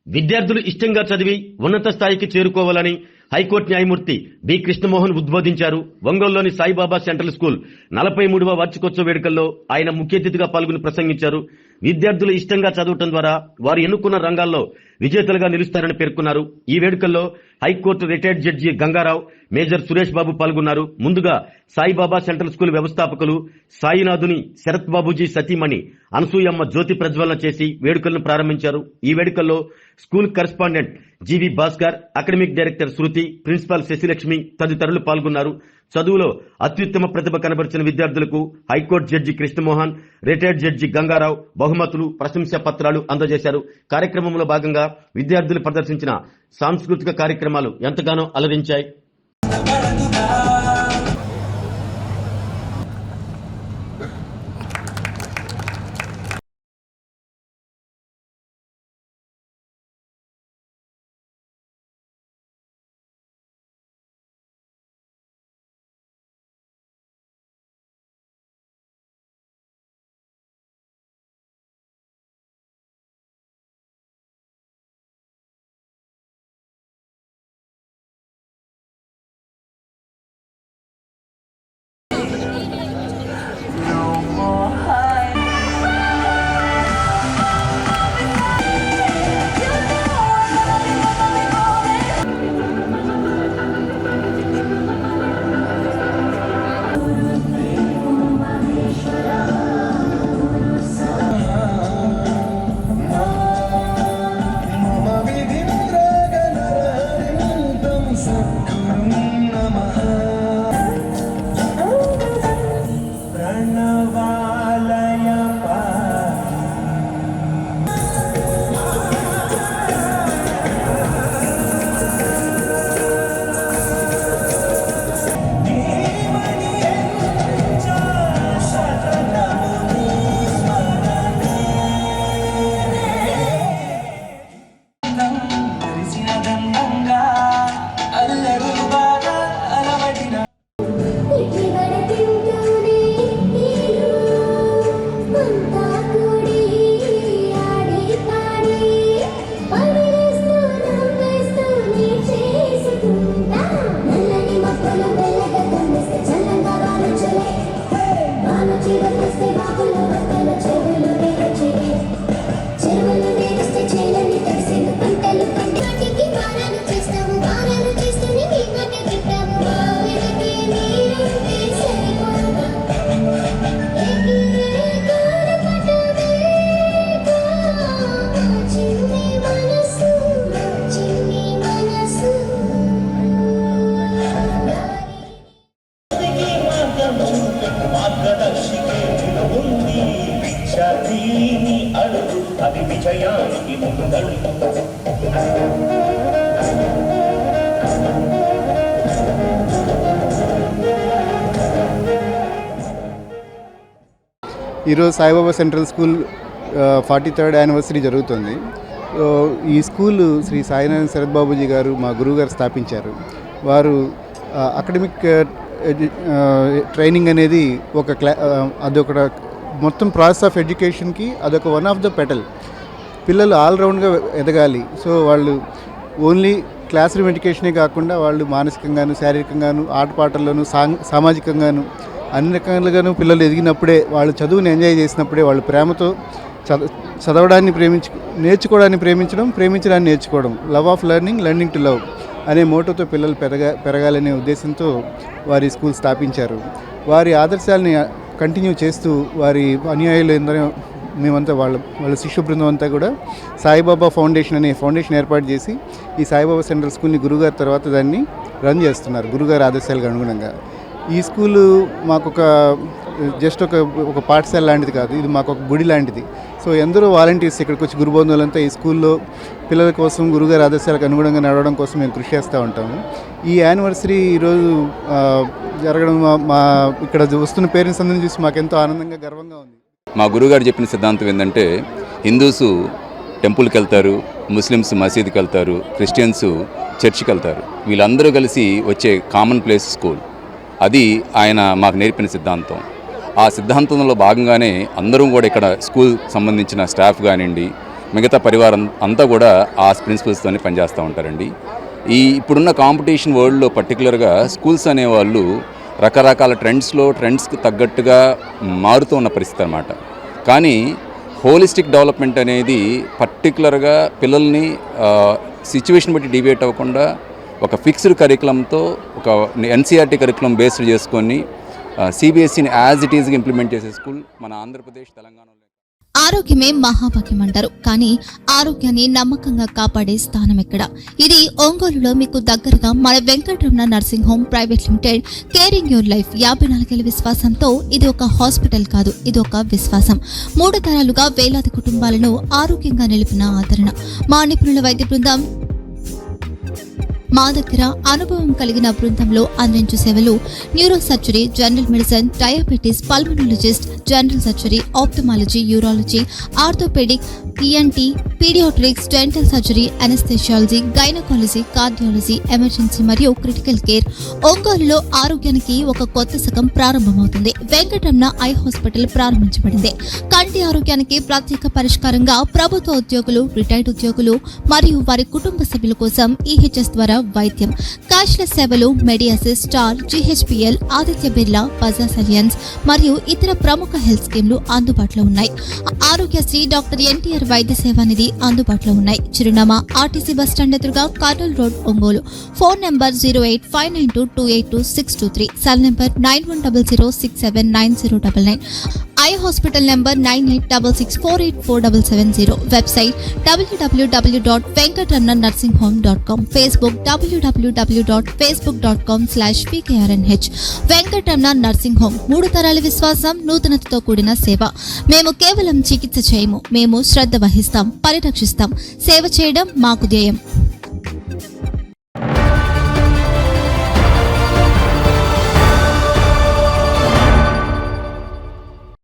విద్యార్థులు ఇష్టంగా చదివి ఉన్నత స్థాయికి చేరుకోవాలని హైకోర్టు న్యాయమూర్తి బి కృష్ణమోహన్ ఉద్బోధించారు. ఒంగోలులోని సాయిబాబా సెంట్రల్ స్కూల్ 43వ వార్షికోత్సవ వేడుకల్లో ఆయన ముఖ్య అతిథిగా పాల్గొని ప్రసంగించారు. విద్యార్థులు ఇష్టంగా చదవటం ద్వారా వారు ఎన్నుకున్న రంగాల్లో విజేతలుగా నిలుస్తారని పేర్కొన్నారు. ఈ వేడుకల్లో high court retired judge Gangarao, major Suresh Babu పాల్గొన్నారు. ముందుగా సాయిబాబా సెంట్రల్ స్కూల్ వ్యవస్థాపకులు సాయినాథుని శరత్ బాబుజీ సతీమణి అనసూయమ్మ జ్యోతి ప్రజ్వలన చేసి వేడుకలను ప్రారంభించారు. ఈ వేడుకల్లో స్కూల్ కరెస్పాండెంట్ జీవి భాస్కర్, అకాడమిక్ డైరెక్టర్ శృతి, ప్రిన్సిపాల్ శశిలక్ష్మి తదితరులు పాల్గొన్నారు. చదువులో అత్యుత్తమ ప్రతిభ కనబరిచిన విద్యార్థులకు high court judge Krishnamohan, retired judge Ganga Rao బహుమతులు, ప్రశంసా పత్రాలు అందజేశారు. కార్యక్రమంలో భాగంగా విద్యార్థులు ప్రదర్శించిన సాంస్కృతిక కార్యక్రమాలు ఎంతగానో అలరించాయి. ఈరోజు Saibaba central school 43rd anniversary జరుగుతుంది. ఈ స్కూలు శ్రీ సాయినాథన్ శరత్ బాబుజీ గారు, మా గురువుగారు స్థాపించారు. వారు అకాడమిక్ ట్రైనింగ్ అనేది అదొక మొత్తం ప్రాసెస్ ఆఫ్ ఎడ్యుకేషన్కి అదొక వన్ ఆఫ్ ద పెటల్. పిల్లలు ఆల్రౌండ్గా ఎదగాలి. సో వాళ్ళు ఓన్లీ క్లాస్ రూమ్ ఎడ్యుకేషనే కాకుండా వాళ్ళు మానసికంగాను, శారీరకంగాను, ఆటపాటల్లోనూ, సామాజికంగాను అన్ని రకాలుగాను పిల్లలు ఎదిగినప్పుడే, వాళ్ళు చదువుని ఎంజాయ్ చేసినప్పుడే, వాళ్ళు ప్రేమతో చదవడాన్ని నేర్చుకోవడాన్ని ప్రేమించడాన్ని నేర్చుకోవడం, love of learning, learning to love అనే మోటోతో పిల్లలు పెరగాలనే ఉద్దేశంతో వారి స్కూల్ స్థాపించారు. వారి ఆదర్శాలని కంటిన్యూ చేస్తూ వారి అనుయాయులు మేమంతా వాళ్ళ శిష్య బృందం అంతా కూడా సాయిబాబా ఫౌండేషన్ అనే ఫౌండేషన్ ఏర్పాటు చేసి ఈ సాయిబాబా సెంట్రల్ స్కూల్ని గురుగారి తర్వాత దాన్ని రన్ చేస్తున్నారు గురుగారి ఆదర్శాలకు అనుగుణంగా. ఈ స్కూలు మాకు జస్ట్ ఒక పాఠశాల లాంటిది కాదు, ఇది మాకు ఒక గుడి లాంటిది. సో ఎందరో వాలంటీర్స్ ఇక్కడికి వచ్చి గురుబంధువులంతా ఈ స్కూల్లో పిల్లల కోసం గురుగారి ఆదర్శాలకు అనుగుణంగా నడవడం కోసం మేము కృషి చేస్తూ ఉంటాము. ఈ యానివర్సరీ ఈరోజు జరగడం మా ఇక్కడ వస్తున్న పేరెంట్స్ అందరినీ చూసి మాకెంతో ఆనందంగా, గర్వంగా ఉంది. మా గురుగారు చెప్పిన సిద్ధాంతం ఏంటంటే, హిందూస్ టెంపుల్కి వెళ్తారు, ముస్లిమ్స్ మసీదుకి వెళ్తారు, క్రిస్టియన్స్ చర్చికి వెళ్తారు. వీళ్ళందరూ కలిసి వచ్చే కామన్ ప్లేస్ స్కూల్. అది ఆయన మాకు నేర్పిన సిద్ధాంతం. ఆ సిద్ధాంతంలో భాగంగానే అందరం కూడా ఇక్కడ స్కూల్ సంబంధించిన స్టాఫ్ కానివ్వండి, మిగతా పరివారం అంతా కూడా ఆ ప్రిన్సిపల్స్తోనే పనిచేస్తూ ఉంటారండి. ఈ ఇప్పుడున్న కాంపిటీషన్ వరల్డ్లో పర్టికులర్గా స్కూల్స్ అనేవాళ్ళు రకరకాల ట్రెండ్స్కి తగ్గట్టుగా మారుతూ ఉన్న పరిస్థితి అన్నమాట. కానీ హోలిస్టిక్ డెవలప్మెంట్ అనేది పర్టికులర్గా పిల్లల్ని సిచ్యువేషన్ బట్టి డివేట్ అవ్వకుండా ఒక ఫిక్స్డ్ కరికులంతో ఒక ఎన్సీఆర్టీ కరికులం బేస్డ్ చేసుకొని సిబిఎస్ఈని యాజ్ ఇట్ ఈజ్గా ఇంప్లిమెంట్ చేసే స్కూల్ మన ఆంధ్రప్రదేశ్, తెలంగాణలో. ఆరోగ్యమే మహాభాగ్యం అంటారు, కానీ ఆరోగ్యాన్ని నమ్మకంగా కాపాడే స్థానం ఎక్కడ? ఇది ఒంగోలులో మీకు దగ్గరగా మన Venkataramana nursing home private limited. Caring your life 54 ఏళ్ల విశ్వాసంతో ఇది ఒక హాస్పిటల్ కాదు, ఇది ఒక విశ్వాసం. 3 తరాలుగా వేలాది కుటుంబాలను ఆరోగ్యంగా నిలిపిన ఆదరణ. మా నిపుణుల వైద్య బృందం మా దగ్గర అనుభవం కలిగిన బృందంలో అందించే సేవలు neuro surgery, general medicine, diabetes, pulmonologist, general surgery, ophthalmology, urology, orthopaedic, ENT, paediatrics, dental surgery, anaesthesiology, gynaecology, cardiology, emergency మరియు క్రిటికల్ కేర్. ఒంగోలులో ఆరోగ్యానికి ఒక కొత్త శకం ప్రారంభమవుతుంది. వెంకటరమణ ఐ హాస్పిటల్ ప్రారంభించబడింది. కంటి ఆరోగ్యానికి ప్రత్యేక పరిష్కారంగా ప్రభుత్వ ఉద్యోగులు, రిటైర్డ్ ఉద్యోగులు మరియు వారి కుటుంబ సభ్యుల కోసం ఈహెచ్ఎస్ ద్వారా వైద్యం, క్యాష్లెస్ సేవలు, మెడియాసిస్, స్టార్, జీహెచ్పిఎల్, ఆదిత్య బిర్లా, బజాజ్ అలియన్స్ మరియు ఇతర ప్రముఖ హెల్త్ స్కీమ్లు అందుబాటులో ఉన్నాయి. ఆరోగ్యశ్రీ, డాక్టర్ ఎన్టీఆర్ వైద్య సేవానిధి అందుబాటులో ఉన్నాయి. చిరునామా ఆర్టీసీ బస్టాండ్ ఎదురుగా, Kurnool road, Ongole. Phone number 08592282623, cell number 9100679099, eye hospital number 9866484770, website www.venkatramanarsinghome.com, Facebook www.facebook.com/vkrnh. Venkataramana nursing home, 3 తరాల విశ్వాసం, నూతనతతో కూడిన సేవ. మేము కేవలం చికిత్స చేయము, మేము శ్రద్ధ వహిస్తాం, పరిరక్షిస్తాం. సేవ చేయడం మాకు ధ్యేయం.